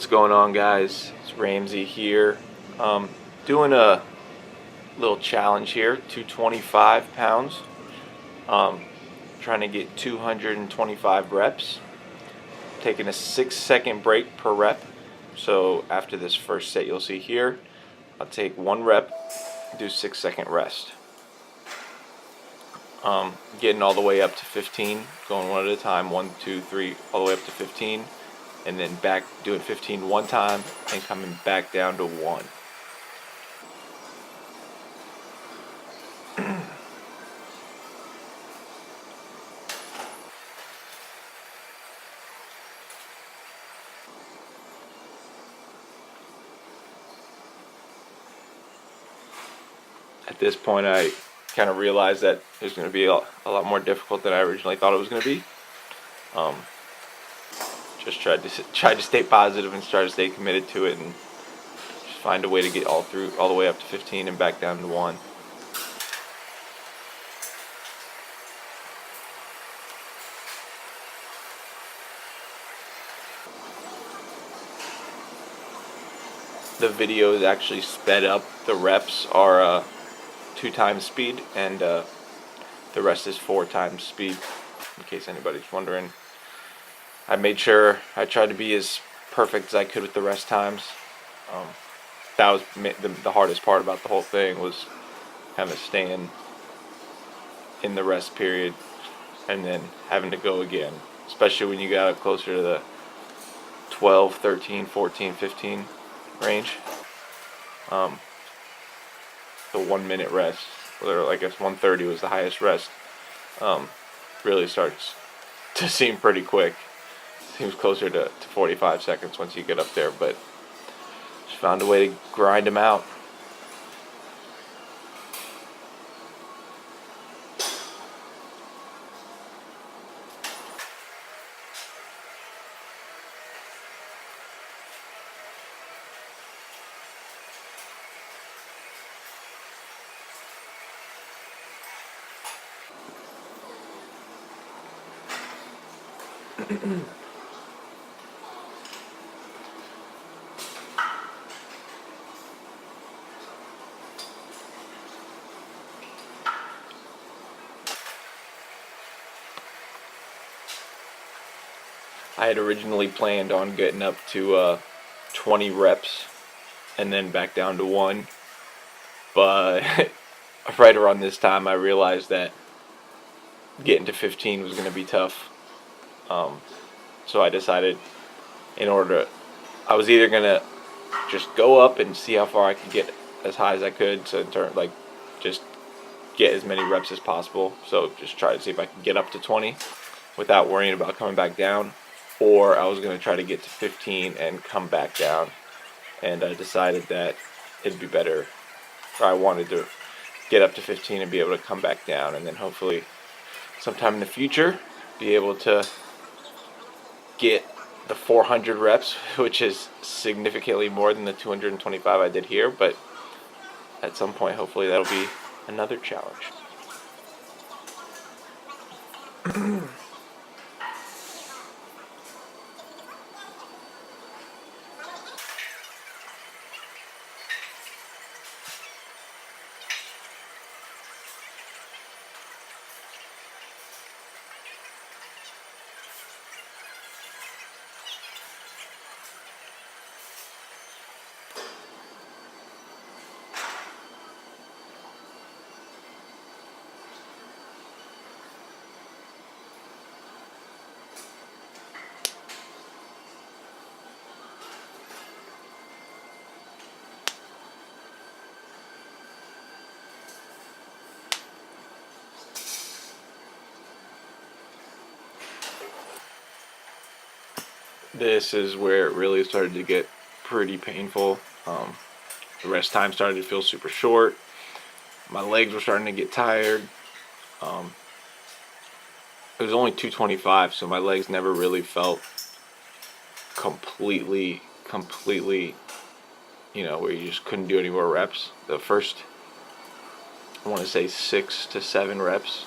What's going on, guys? It's Ramsey here. Doing a little challenge here, 225 pounds. Trying to get 225 reps. Taking a 6-second break per rep. So after this first set, you'll see here, I'll take 1 rep, do 6-second rest. Getting all the way up to 15, going one at a time, 1, 2, 3, all the way up to 15. And then back doing 15 one time and coming back down to 1. At this point, I kind of realized that it was going to be a lot more difficult than I originally thought it was going to be. Just tried to stay positive and try to stay committed to it, and just find a way to get all the way up to 15 and back down to 1. The video is actually sped up. The reps are 2 times speed, and the rest is 4 times speed, in case anybody's wondering. I made sure I tried to be as perfect as I could with the rest times. That was the hardest part about the whole thing, was kind of staying in the rest period and then having to go again, especially when you got up closer to the 12, 13, 14, 15 range. The 1 minute rest, or I guess 1:30 was the highest rest, really starts to seem pretty quick. Seems closer to 45 seconds once you get up there, but just found a way to grind them out. I had originally planned on getting up to 20 reps and then back down to 1, but right around this time I realized that getting to 15 was going to be tough. So I decided, I was either going to just go up and see how far I could get as high as I could, so just get as many reps as possible. So just try to see if I could get up to 20 without worrying about coming back down, or I was going to try to get to 15 and come back down. And I decided that it'd be better, or I wanted to get up to 15 and be able to come back down, and then hopefully sometime in the future be able to get the 400 reps, which is significantly more than the 225 I did here, but at some point hopefully that'll be another challenge. This is where it really started to get pretty painful. The rest time started to feel super short. My legs were starting to get tired. It was only 225, so my legs never really felt completely, where you just couldn't do any more reps. The first, I want to say 6 to 7 reps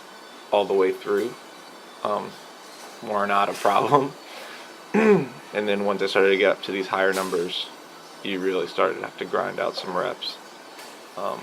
all the way through were not a problem. And then once I started to get up to these higher numbers, you really started to have to grind out some reps. Um,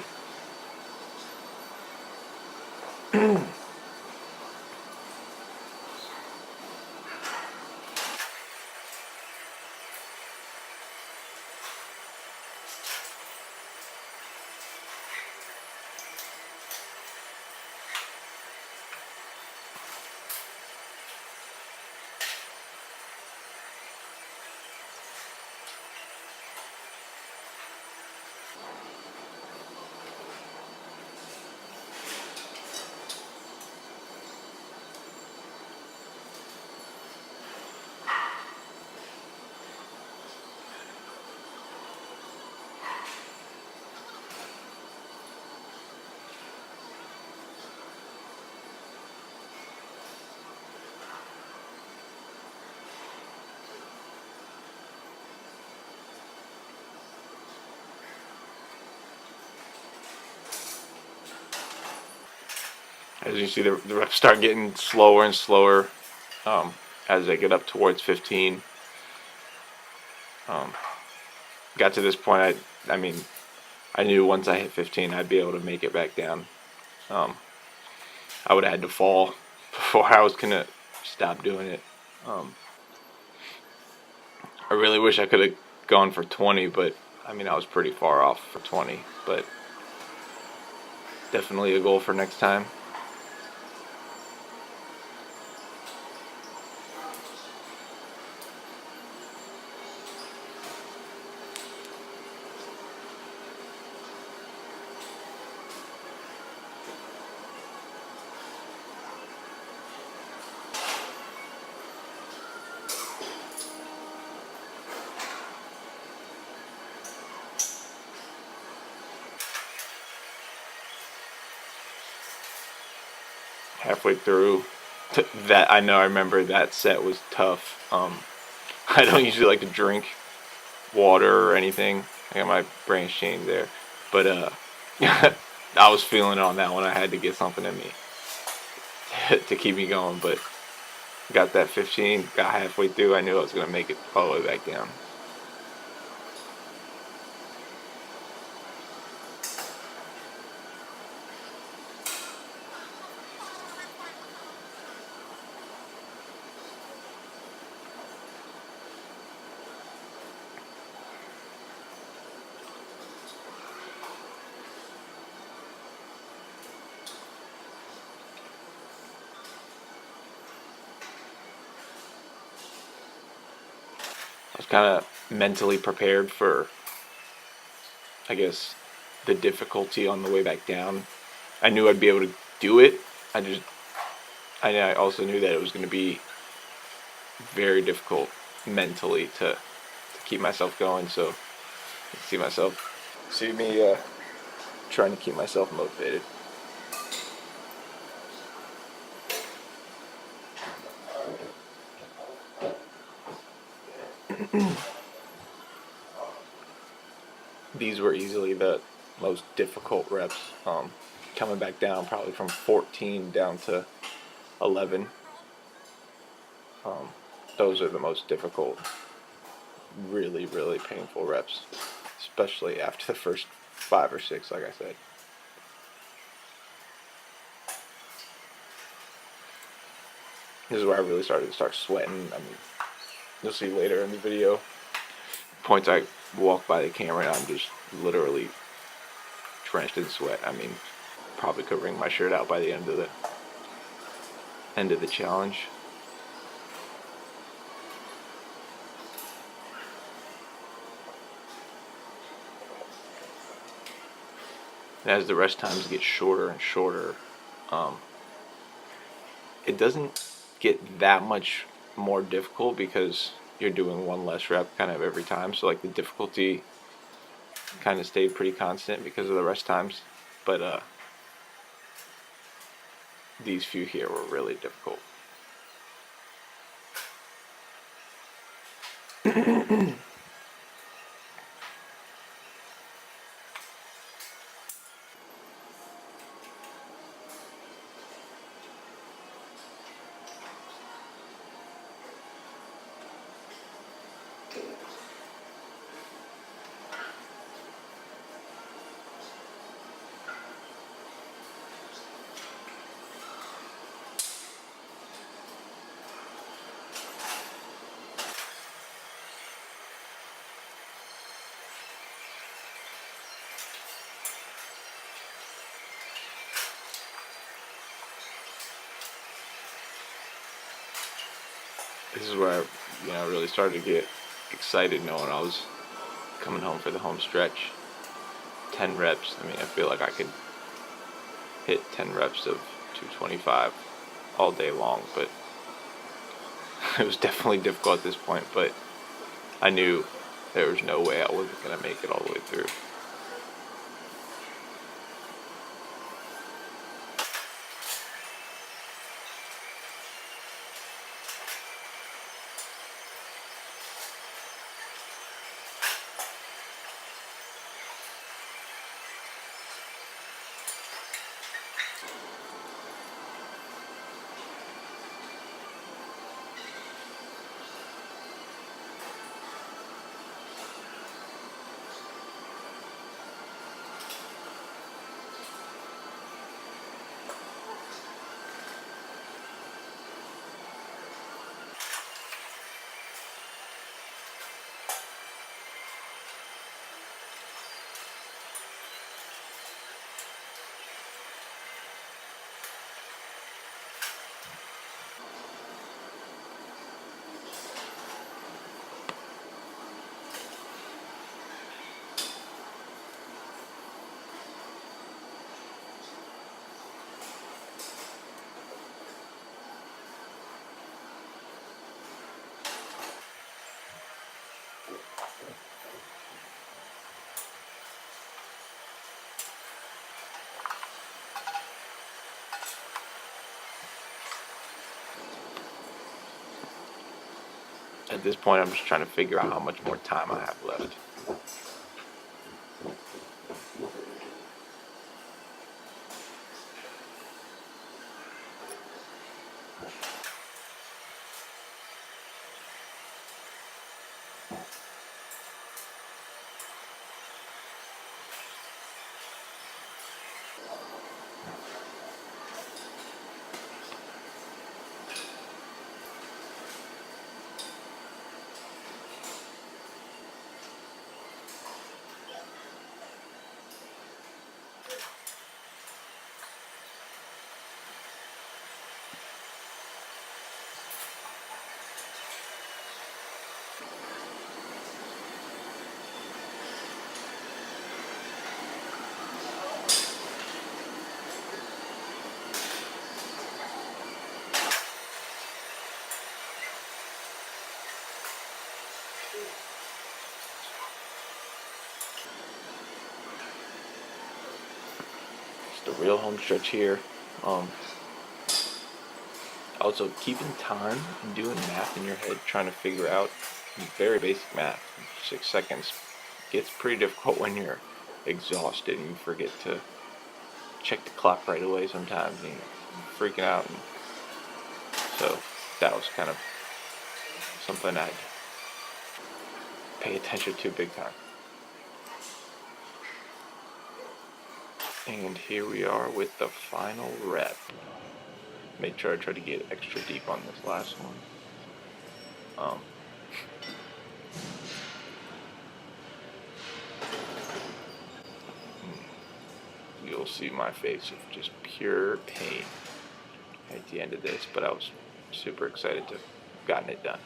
as you see, the reps start getting slower and slower um, as they get up towards 15. Um, got to this point, I mean, I knew once I hit 15, I'd be able to make it back down. Um, I would have had to fall before I was gonna stop doing it. Um, I really wish I could have gone for 20, but I mean, I was pretty far off for 20, but definitely a goal for next time. Halfway through that, I remember that set was tough. I don't usually like to drink water or anything. I got my brain's changed there, but I was feeling it on that one. I had to get something in me to keep me going, but got that 15, got halfway through. I knew I was gonna make it all the way back down. I was kind of mentally prepared for, I guess, the difficulty on the way back down. I knew I'd be able to do it. I also knew that it was going to be very difficult mentally to keep myself going. So see me trying to keep myself motivated. These were easily the most difficult reps. Coming back down probably from 14 down to 11. Um, those are the most difficult, really, really painful reps, especially after the first 5 or 6, like I said. This is where I really started to sweating. I mean, you'll see later in the video, points I walk by the camera and I'm just literally drenched in sweat. I mean, probably could wring my shirt out by the end of the challenge. And as the rest times get shorter and shorter, um, it doesn't get that much more difficult because you're doing one less rep kind of every time. So like the difficulty kind of stayed pretty constant because of the rest times. But these few here were really difficult. this is where I really started to get excited knowing I was coming home for the home stretch. 10 reps. I mean, I feel like I could hit 10 reps of 225 all day long, but it was definitely difficult at this point, but I knew there was no way I wasn't going to make it all the way through. At this point, I'm just trying to figure out how much more time I have left. It's the real home stretch here. Also, keeping time and doing math in your head, trying to figure out very basic math, 6 seconds, gets pretty difficult when you're exhausted and you forget to check the clock right away sometimes, and you're freaking out. And so that was kind of something I'd pay attention to big time. And here we are with the final rep. Made sure I tried to get extra deep on this last one. You'll see my face of just pure pain at the end of this, but I was super excited to have gotten it done.